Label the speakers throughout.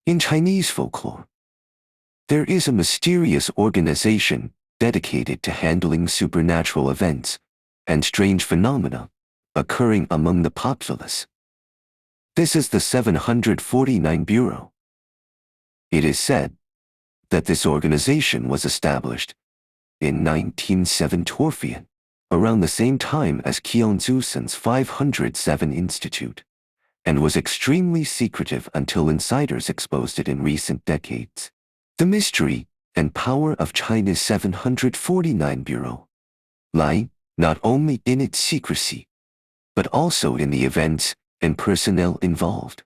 Speaker 1: In Chinese folklore, there is a mysterious organization dedicated to handling supernatural events and strange phenomena occurring among the populace. This is the 749 Bureau. It is said that this organization was established in 1907, around the same time as China's 507 Institute, and was extremely secretive until insiders exposed it in recent decades. The mystery and power of China's 749 Bureau lie not only in its secrecy, but also in the events and personnel involved.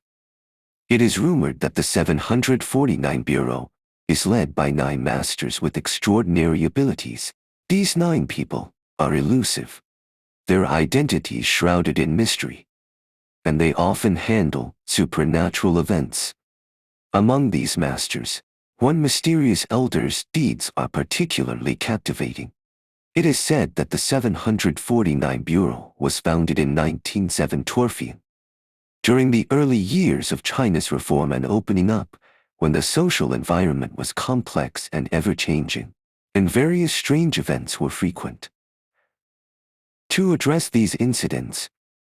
Speaker 1: It is rumored that the 749 Bureau is led by 9 masters with extraordinary abilities. These 9 people are elusive, their identities shrouded in mystery, and they often handle supernatural events. Among these masters, one mysterious elder's deeds are particularly captivating. It is said that the 749 Bureau was founded in 1907, during the early years of China's reform and opening up, when the social environment was complex and ever-changing, and various strange events were frequent. To address these incidents,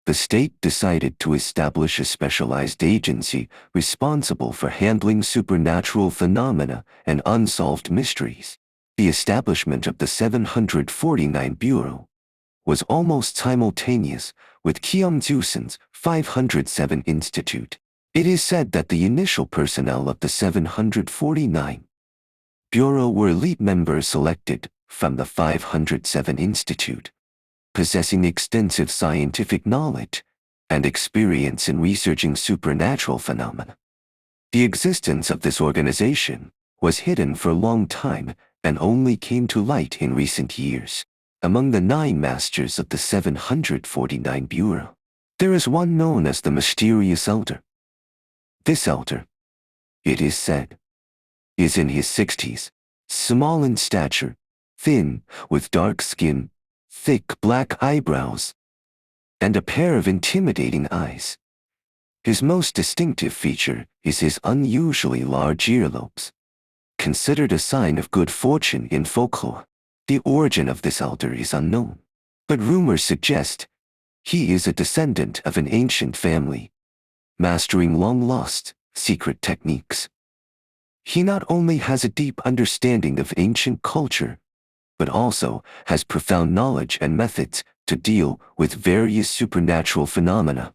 Speaker 1: the state decided to establish a specialized agency responsible for handling supernatural phenomena and unsolved mysteries. The establishment of the 749 Bureau was almost simultaneous with China's 507 Institute. It is said that the initial personnel of the 749 Bureau were elite members selected from the 507 Institute, possessing extensive scientific knowledge and experience in researching supernatural phenomena. The existence of this organization was hidden for a long time and only came to light in recent years. Among the 9 masters of the 749 Bureau, there is one known as the Mysterious Elder. This elder, it is said, is in his 60s, small in stature, thin, with dark skin, thick black eyebrows, and a pair of intimidating eyes. His most distinctive feature is his unusually large earlobes, considered a sign of good fortune in folklore. The origin of this elder is unknown, but rumors suggest he is a descendant of an ancient family, mastering long-lost, secret techniques. He not only has a deep understanding of ancient culture, but also has profound knowledge and methods to deal with various supernatural phenomena.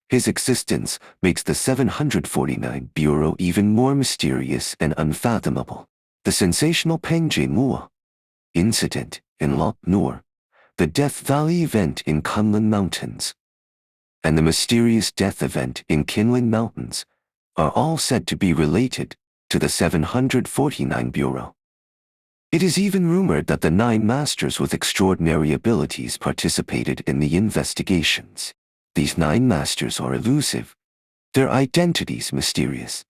Speaker 1: His existence makes the 749 Bureau even more mysterious and unfathomable. The sensational Peng Jie incident in Lop Nor, the Death Valley event in Kunlun Mountains, and the mysterious death event in Kinlin Mountains are all said to be related to the 749 Bureau. It is even rumored that the 9 masters with extraordinary abilities participated in the investigations. These 9 masters are elusive, their identities mysterious,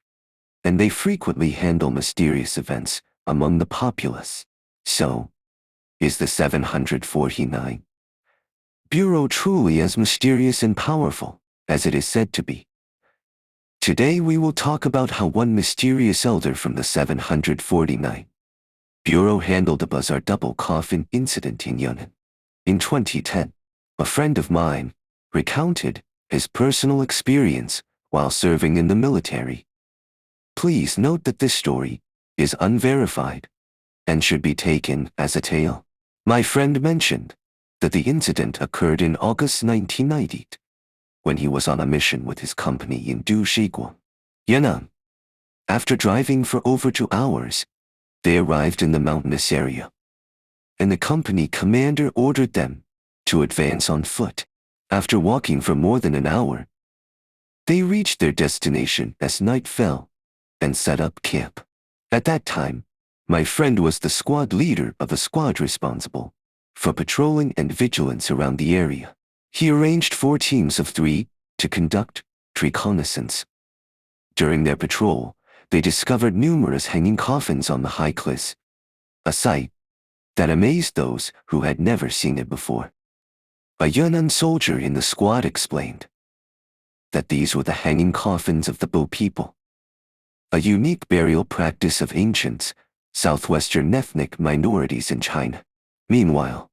Speaker 1: and they frequently handle mysterious events among the populace. So, is the 749 Bureau truly as mysterious and powerful as it is said to be? Today we will talk about how one mysterious elder from the 749 Bureau handled a bizarre double coffin incident in Yunnan. In 2010, a friend of mine recounted his personal experience while serving in the military. Please note that this story is unverified and should be taken as a tale. My friend mentioned that the incident occurred in August 1990, when he was on a mission with his company in Dushiguang, Yunnan. After driving for over 2 hours, they arrived in the mountainous area, and the company commander ordered them to advance on foot. After walking for more than an hour, they reached their destination as night fell and set up camp. At that time, my friend was the squad leader of a squad responsible for patrolling and vigilance around the area. He arranged 4 teams of 3 to conduct reconnaissance. During their patrol, they discovered numerous hanging coffins on the high cliffs, a sight that amazed those who had never seen it before. A Yunnan soldier in the squad explained that these were the hanging coffins of the Bo people. a unique burial practice of ancients, southwestern ethnic minorities in China. Meanwhile,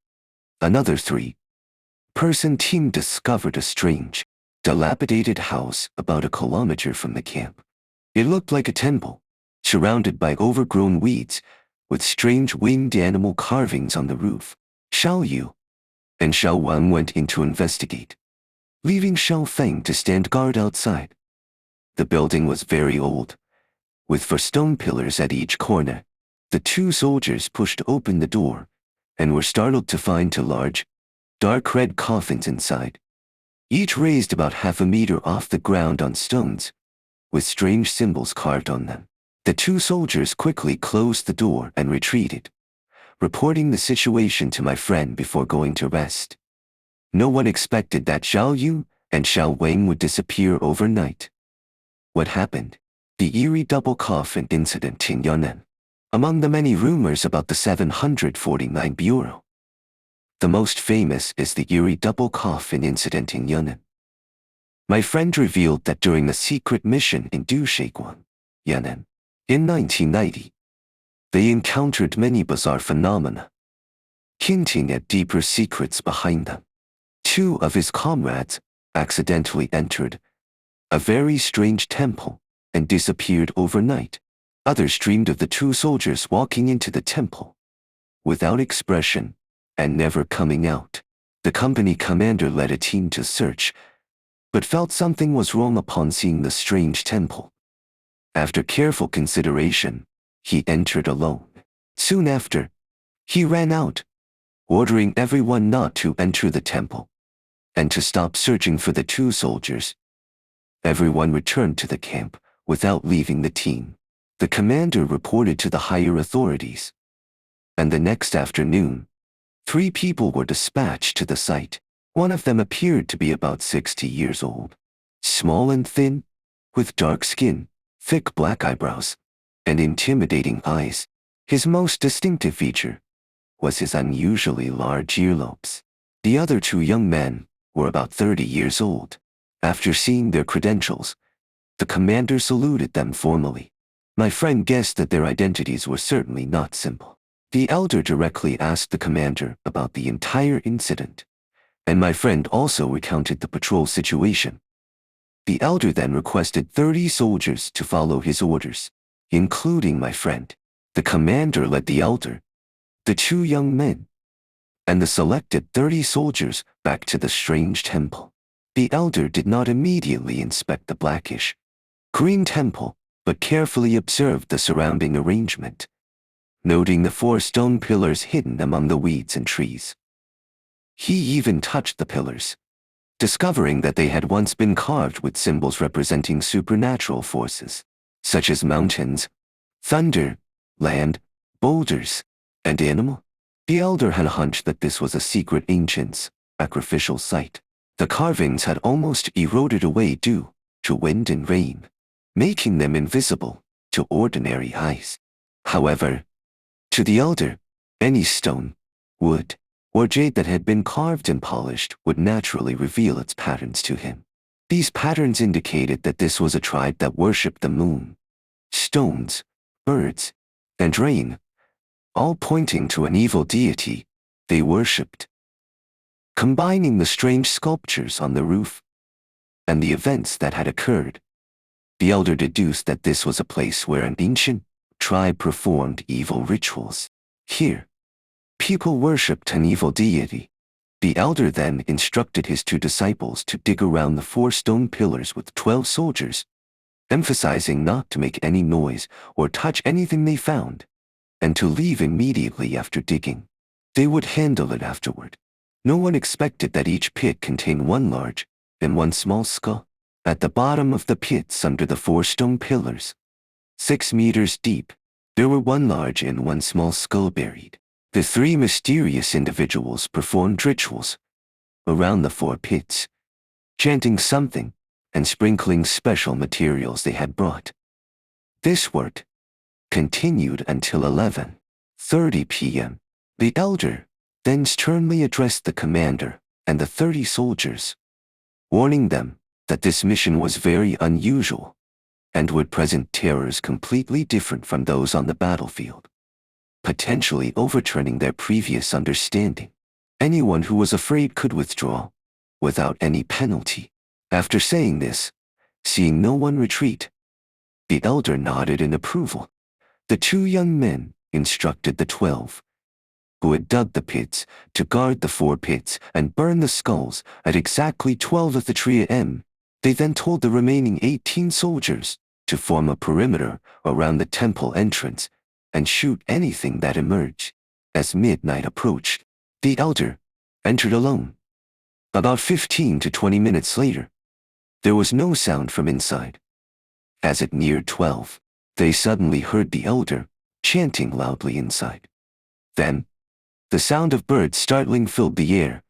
Speaker 1: another three-person team discovered a strange, dilapidated house about a kilometer from the camp. It looked like a temple, surrounded by overgrown weeds, with strange winged animal carvings on the roof. Xiao Yu and Xiao Wang went in to investigate, leaving Xiao Feng to stand guard outside. The building was very old, with 4 stone pillars at each corner. The 2 soldiers pushed open the door and were startled to find 2 large, dark red coffins inside, each raised about half a meter off the ground on stones, with strange symbols carved on them. The 2 soldiers quickly closed the door and retreated, reporting the situation to my friend before going to rest. No one expected that Xiao Yu and Xiao Wang would disappear overnight. What happened? The eerie double coffin incident in Yunnan. Among the many rumors about the 749 Bureau, the most famous is the eerie double coffin incident in Yunnan. My friend revealed that during the secret mission in Dushaiguan, Yunnan, in 1990, they encountered many bizarre phenomena, hinting at deeper secrets behind them. 2 of his comrades accidentally entered a very strange temple and disappeared overnight. Others dreamed of the 2 soldiers walking into the temple, without expression, and never coming out. The company commander led a team to search, but felt something was wrong upon seeing the strange temple. After careful consideration, he entered alone. Soon after, he ran out, ordering everyone not to enter the temple, and to stop searching for the 2 soldiers. Everyone returned to the camp, without leaving the team. The commander reported to the higher authorities, and the next afternoon, 3 people were dispatched to the site. One of them appeared to be about 60 years old, small and thin, with dark skin, thick black eyebrows, and intimidating eyes. His most distinctive feature was his unusually large earlobes. The other 2 young men were about 30 years old. After seeing their credentials, the commander saluted them formally. My friend guessed that their identities were certainly not simple. The elder directly asked the commander about the entire incident, and my friend also recounted the patrol situation. The elder then requested 30 soldiers to follow his orders, including my friend. The commander led the elder, the 2 young men, and the selected 30 soldiers back to the strange temple. The elder did not immediately inspect the blackish green temple, but carefully observed the surrounding arrangement, noting the 4 stone pillars hidden among the weeds and trees. He even touched the pillars, discovering that they had once been carved with symbols representing supernatural forces, such as mountains, thunder, land, boulders, and animal. The elder had a hunch that this was a secret ancient sacrificial site. The carvings had almost eroded away due to wind and rain, making them invisible to ordinary eyes. However, to the elder, any stone, wood, or jade that had been carved and polished would naturally reveal its patterns to him. These patterns indicated that this was a tribe that worshipped the moon, stones, birds, and rain, all pointing to an evil deity they worshipped. Combining the strange sculptures on the roof and the events that had occurred, the elder deduced that this was a place where an ancient tribe performed evil rituals. Here, people worshipped an evil deity. The elder then instructed his 2 disciples to dig around the 4 stone pillars with 12 soldiers, emphasizing not to make any noise or touch anything they found, and to leave immediately after digging. They would handle it afterward. No one expected that each pit contained 1 large and 1 small skull. At the bottom of the pits under the 4 stone pillars, 6 meters deep, there were 1 large and 1 small skull buried. The 3 mysterious individuals performed rituals around the 4 pits, chanting something and sprinkling special materials they had brought. This work continued until 11:30 p.m. The elder then sternly addressed the commander and the 30 soldiers, warning them that this mission was very unusual and would present terrors completely different from those on the battlefield, potentially overturning their previous understanding. Anyone who was afraid could withdraw, without any penalty. After saying this, seeing no one retreat, the elder nodded in approval. The two young men instructed the 12, who had dug the pits, to guard the 4 pits and burn the skulls at exactly 12:03 a.m. They then told the remaining 18 soldiers to form a perimeter around the temple entrance and shoot anything that emerged. As midnight approached, the elder entered alone. About 15 to 20 minutes later, there was no sound from inside. As it neared 12, they suddenly heard the elder chanting loudly inside. Then, the sound of birds startling filled the air,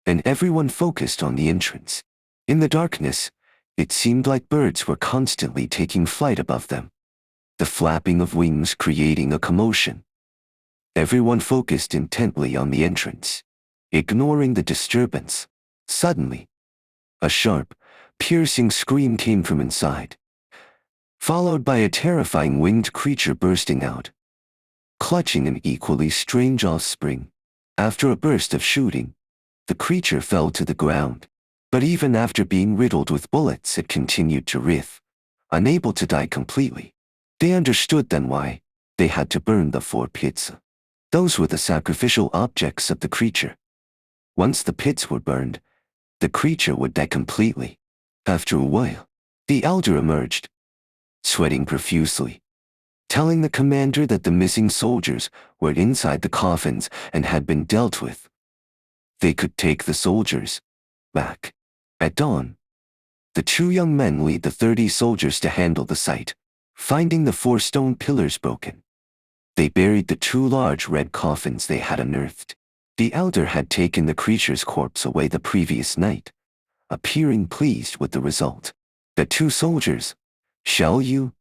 Speaker 1: and everyone focused on the entrance. In the darkness, it seemed like birds were constantly taking flight above them, the flapping of wings creating a commotion. Everyone focused intently on the entrance, ignoring the disturbance. Suddenly, a sharp, piercing scream came from inside, followed by a terrifying winged creature bursting out, clutching an equally strange offspring. After a burst of shooting, the creature fell to the ground, but even after being riddled with bullets it continued to writhe, unable to die completely. They understood then why they had to burn the 4 pits. Those were the sacrificial objects of the creature. Once the pits were burned, the creature would die completely. After a while, the elder emerged, sweating profusely, telling the commander that the missing soldiers were inside the coffins and had been dealt with. They could take the soldiers back. At dawn, the 2 young men lead the 30 soldiers to handle the site, finding the 4 stone pillars broken. They buried the 2 large red coffins they had unearthed. The elder had taken the creature's corpse away the previous night, appearing pleased with the result. The 2 soldiers, Xiao Yu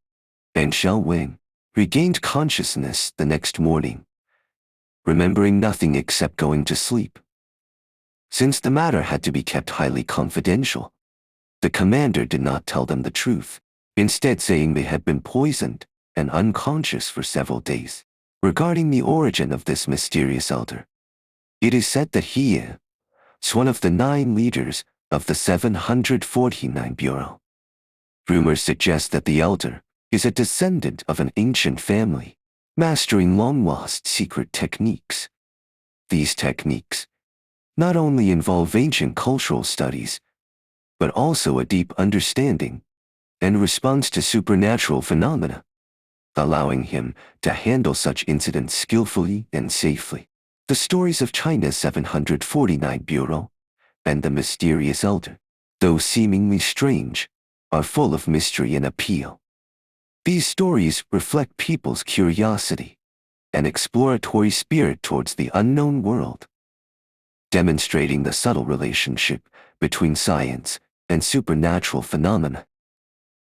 Speaker 1: and Xiao Wang, regained consciousness the next morning, remembering nothing except going to sleep. Since the matter had to be kept highly confidential, the commander did not tell them the truth, instead saying they had been poisoned and unconscious for several days. Regarding the origin of this mysterious elder, it is said that he is one of the 9 leaders of the 749 Bureau. Rumors suggest that the elder is a descendant of an ancient family, mastering long-lost secret techniques. These techniques not only involve ancient cultural studies, but also a deep understanding and response to supernatural phenomena, allowing him to handle such incidents skillfully and safely. The stories of China's 749 Bureau and the mysterious elder, though seemingly strange, are full of mystery and appeal. These stories reflect people's curiosity and exploratory spirit towards the unknown world, demonstrating the subtle relationship between science and supernatural phenomena.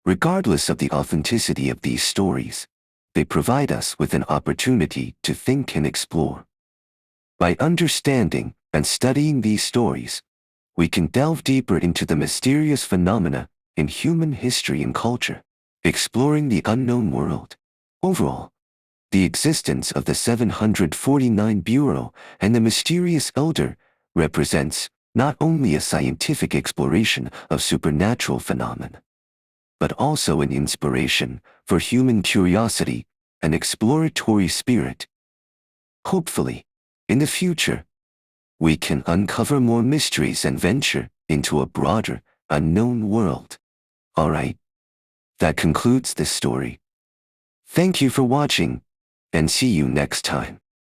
Speaker 1: Regardless of the authenticity of these stories, they provide us with an opportunity to think and explore. By understanding and studying these stories, we can delve deeper into the mysterious phenomena in human history and culture, exploring the unknown world. Overall, the existence of the 749 Bureau and the mysterious elder represents not only a scientific exploration of supernatural phenomena, but also an inspiration for human curiosity and exploratory spirit. Hopefully, in the future, we can uncover more mysteries and venture into a broader, unknown world. Alright, that concludes this story. Thank you for watching, and see you next time.